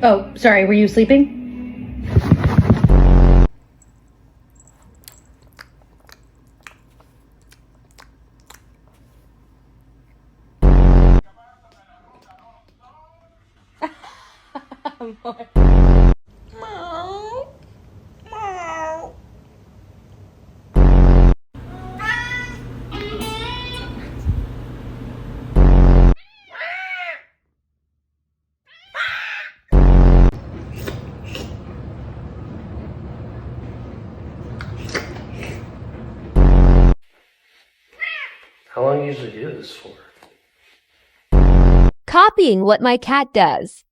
Oh, sorry, were you sleeping? How long do you usually do this for? Copying what my cat does.